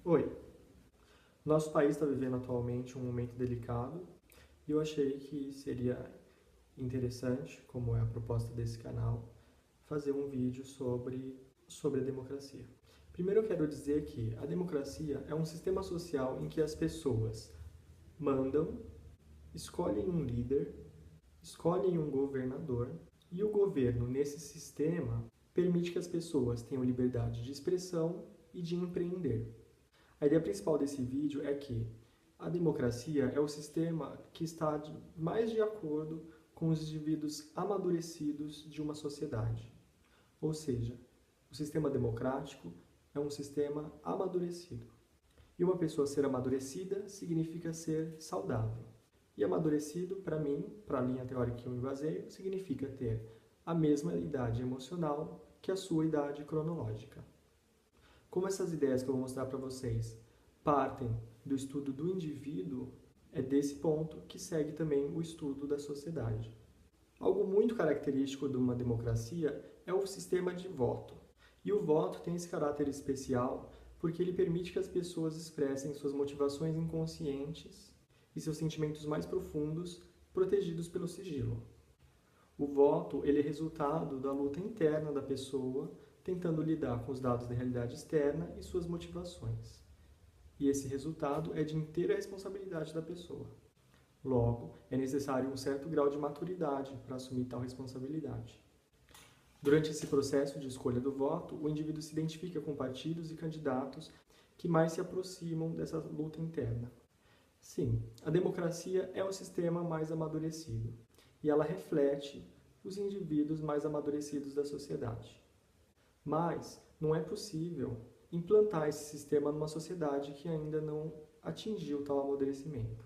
Oi, nosso país está vivendo atualmente um momento delicado e eu achei que seria interessante, como é a proposta desse canal, fazer um vídeo sobre a democracia. Primeiro eu quero dizer que a democracia é um sistema social em que as pessoas mandam, escolhem um líder, escolhem um governador e o governo, nesse sistema, permite que as pessoas tenham liberdade de expressão e de empreender. A ideia principal desse vídeo é que a democracia é o sistema que está mais de acordo com os indivíduos amadurecidos de uma sociedade. Ou seja, o sistema democrático é um sistema amadurecido. E uma pessoa ser amadurecida significa ser saudável. E amadurecido, para mim, para a linha teórica que eu me baseio, significa ter a mesma idade emocional que a sua idade cronológica. Como essas ideias que eu vou mostrar para vocês partem do estudo do indivíduo, é desse ponto que segue também o estudo da sociedade. Algo muito característico de uma democracia é o sistema de voto. E o voto tem esse caráter especial porque ele permite que as pessoas expressem suas motivações inconscientes e seus sentimentos mais profundos, protegidos pelo sigilo. O voto ele é resultado da luta interna da pessoa, tentando lidar com os dados da realidade externa e suas motivações. E esse resultado é de inteira responsabilidade da pessoa. Logo, é necessário um certo grau de maturidade para assumir tal responsabilidade. Durante esse processo de escolha do voto, o indivíduo se identifica com partidos e candidatos que mais se aproximam dessa luta interna. Sim, a democracia é o sistema mais amadurecido e ela reflete os indivíduos mais amadurecidos da sociedade. Mas não é possível implantar esse sistema numa sociedade que ainda não atingiu tal amadurecimento.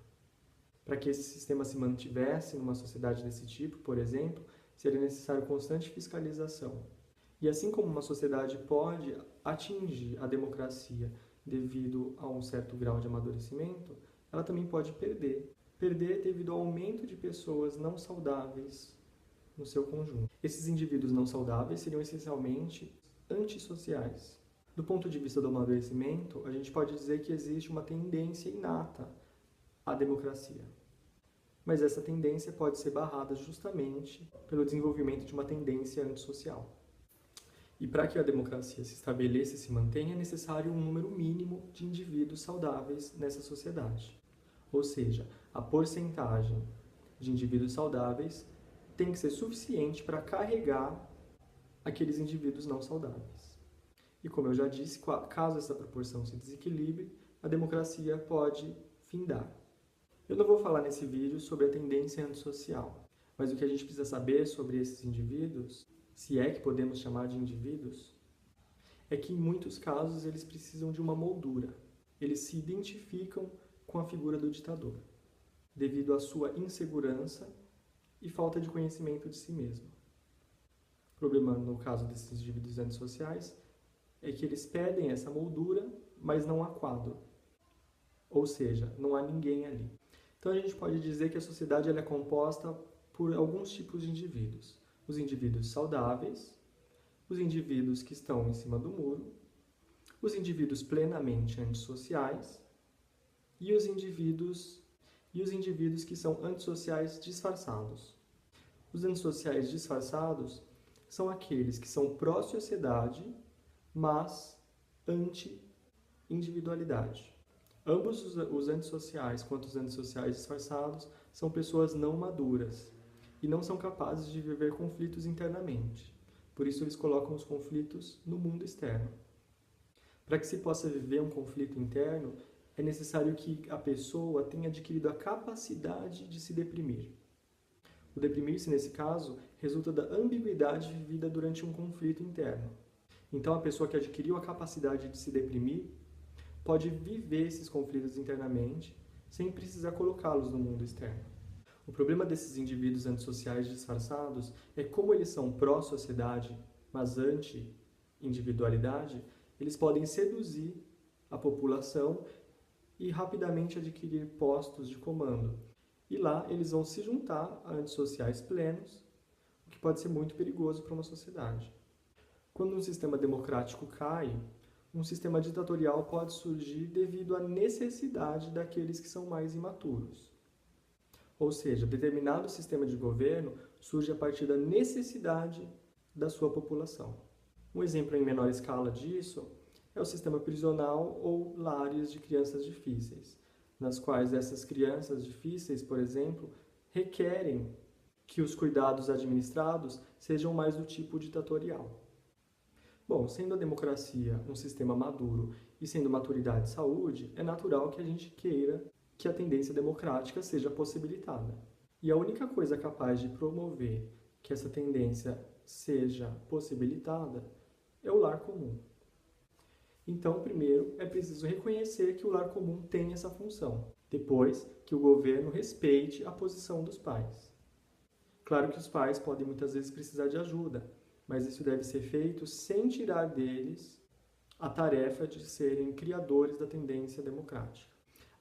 Para que esse sistema se mantivesse numa sociedade desse tipo, por exemplo, seria necessário constante fiscalização. E assim como uma sociedade pode atingir a democracia devido a um certo grau de amadurecimento, ela também pode perder. Perder devido ao aumento de pessoas não saudáveis no seu conjunto. Esses indivíduos não saudáveis seriam essencialmente antissociais. Do ponto de vista do amadurecimento, a gente pode dizer que existe uma tendência inata à democracia. Mas essa tendência pode ser barrada justamente pelo desenvolvimento de uma tendência antissocial. E para que a democracia se estabeleça e se mantenha, é necessário um número mínimo de indivíduos saudáveis nessa sociedade. Ou seja, a porcentagem de indivíduos saudáveis tem que ser suficiente para carregar aqueles indivíduos não saudáveis. E como eu já disse, caso essa proporção se desequilibre, a democracia pode findar. Eu não vou falar nesse vídeo sobre a tendência antissocial, mas o que a gente precisa saber sobre esses indivíduos, se é que podemos chamar de indivíduos, é que em muitos casos eles precisam de uma moldura. Eles se identificam com a figura do ditador, devido à sua insegurança e falta de conhecimento de si mesmo. O problema no caso desses indivíduos antissociais é que eles pedem essa moldura, mas não há quadro. Ou seja, não há ninguém ali. Então a gente pode dizer que a sociedade ela é composta por alguns tipos de indivíduos. Os indivíduos saudáveis, os indivíduos que estão em cima do muro, os indivíduos plenamente antissociais e os indivíduos que são antissociais disfarçados. Os antissociais disfarçados são aqueles que são pró-sociedade, mas anti-individualidade. Ambos os antissociais quanto os antissociais disfarçados são pessoas não maduras e não são capazes de viver conflitos internamente. Por isso eles colocam os conflitos no mundo externo. Para que se possa viver um conflito interno, é necessário que a pessoa tenha adquirido a capacidade de se deprimir. O deprimir-se, nesse caso, resulta da ambiguidade vivida durante um conflito interno. Então, a pessoa que adquiriu a capacidade de se deprimir pode viver esses conflitos internamente sem precisar colocá-los no mundo externo. O problema desses indivíduos antissociais disfarçados é como eles são pró-sociedade, mas anti-individualidade, eles podem seduzir a população e rapidamente adquirir postos de comando. E lá eles vão se juntar a antissociais plenos, o que pode ser muito perigoso para uma sociedade. Quando um sistema democrático cai, um sistema ditatorial pode surgir devido à necessidade daqueles que são mais imaturos. Ou seja, determinado sistema de governo surge a partir da necessidade da sua população. Um exemplo em menor escala disso é o sistema prisional ou lares de crianças difíceis, nas quais essas crianças difíceis, por exemplo, requerem que os cuidados administrados sejam mais do tipo ditatorial. Bom, sendo a democracia um sistema maduro e sendo maturidade saúde, é natural que a gente queira que a tendência democrática seja possibilitada. E a única coisa capaz de promover que essa tendência seja possibilitada é o lar comum. Então, primeiro, é preciso reconhecer que o lar comum tem essa função. Depois, que o governo respeite a posição dos pais. Claro que os pais podem muitas vezes precisar de ajuda, mas isso deve ser feito sem tirar deles a tarefa de serem criadores da tendência democrática.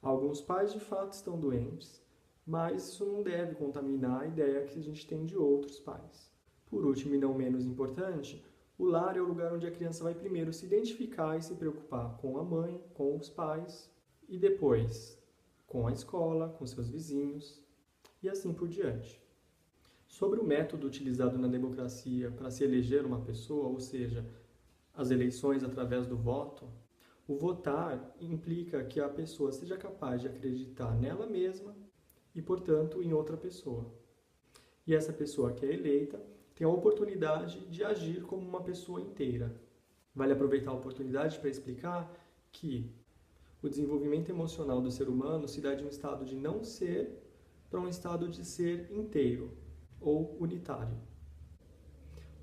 Alguns pais de fato estão doentes, mas isso não deve contaminar a ideia que a gente tem de outros pais. Por último e não menos importante, o lar é o lugar onde a criança vai primeiro se identificar e se preocupar com a mãe, com os pais, e depois com a escola, com seus vizinhos, e assim por diante. Sobre o método utilizado na democracia para se eleger uma pessoa, ou seja, as eleições através do voto, o votar implica que a pessoa seja capaz de acreditar nela mesma e, portanto, em outra pessoa. E essa pessoa que é eleita tem a oportunidade de agir como uma pessoa inteira. Vale aproveitar a oportunidade para explicar que o desenvolvimento emocional do ser humano se dá de um estado de não ser para um estado de ser inteiro ou unitário.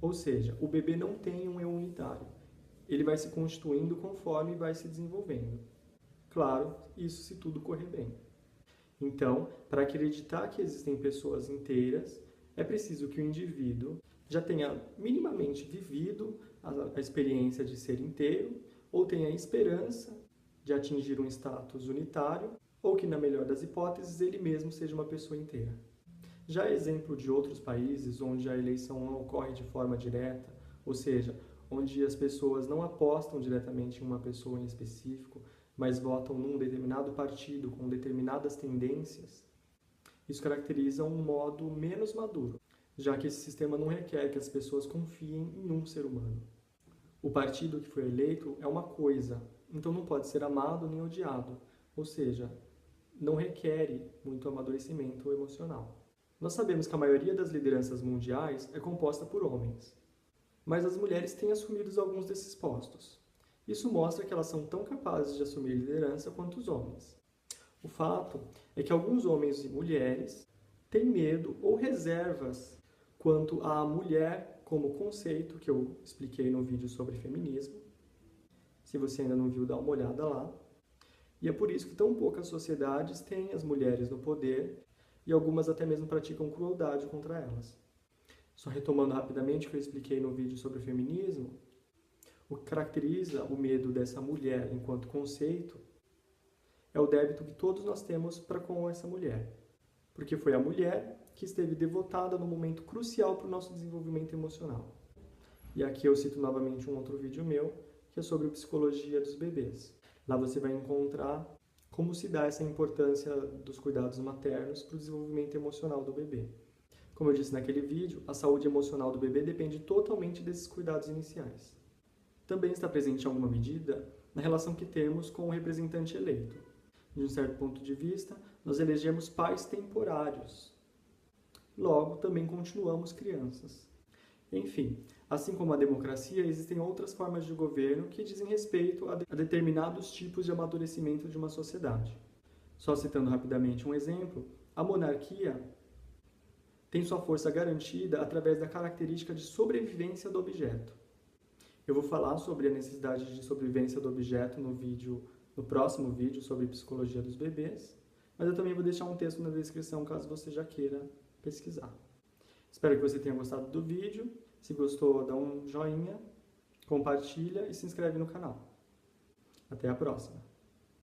Ou seja, o bebê não tem um eu unitário. Ele vai se constituindo conforme vai se desenvolvendo. Claro, isso se tudo correr bem. Então, para acreditar que existem pessoas inteiras, é preciso que o indivíduo já tenha minimamente vivido a experiência de ser inteiro, ou tenha a esperança de atingir um status unitário, ou que, na melhor das hipóteses, ele mesmo seja uma pessoa inteira. Já é exemplo de outros países onde a eleição não ocorre de forma direta, ou seja, onde as pessoas não apostam diretamente em uma pessoa em específico, mas votam num determinado partido com determinadas tendências, isso caracteriza um modo menos maduro, já que esse sistema não requer que as pessoas confiem em um ser humano. O partido que foi eleito é uma coisa, então não pode ser amado nem odiado, ou seja, não requer muito amadurecimento emocional. Nós sabemos que a maioria das lideranças mundiais é composta por homens, mas as mulheres têm assumido alguns desses postos. Isso mostra que elas são tão capazes de assumir liderança quanto os homens. O fato é que alguns homens e mulheres têm medo ou reservas quanto à mulher como conceito, que eu expliquei no vídeo sobre feminismo. Se você ainda não viu, dá uma olhada lá. E é por isso que tão poucas sociedades têm as mulheres no poder e algumas até mesmo praticam crueldade contra elas. Só retomando rapidamente o que eu expliquei no vídeo sobre o feminismo, o que caracteriza o medo dessa mulher enquanto conceito é o débito que todos nós temos para com essa mulher. Porque foi a mulher que esteve devotada no momento crucial para o nosso desenvolvimento emocional. E aqui eu cito novamente um outro vídeo meu, que é sobre psicologia dos bebês. Lá você vai encontrar como se dá essa importância dos cuidados maternos para o desenvolvimento emocional do bebê. Como eu disse naquele vídeo, a saúde emocional do bebê depende totalmente desses cuidados iniciais. Também está presente em alguma medida na relação que temos com o representante eleito. De um certo ponto de vista, nós elegemos pais temporários. Logo, também continuamos crianças. Enfim, assim como a democracia, existem outras formas de governo que dizem respeito a determinados tipos de amadurecimento de uma sociedade. Só citando rapidamente um exemplo, a monarquia tem sua força garantida através da característica de sobrevivência do objeto. Eu vou falar sobre a necessidade de sobrevivência do objeto no próximo vídeo sobre psicologia dos bebês, mas eu também vou deixar um texto na descrição caso você já queira pesquisar. Espero que você tenha gostado do vídeo. Se gostou, dá um joinha, compartilha e se inscreve no canal. Até a próxima!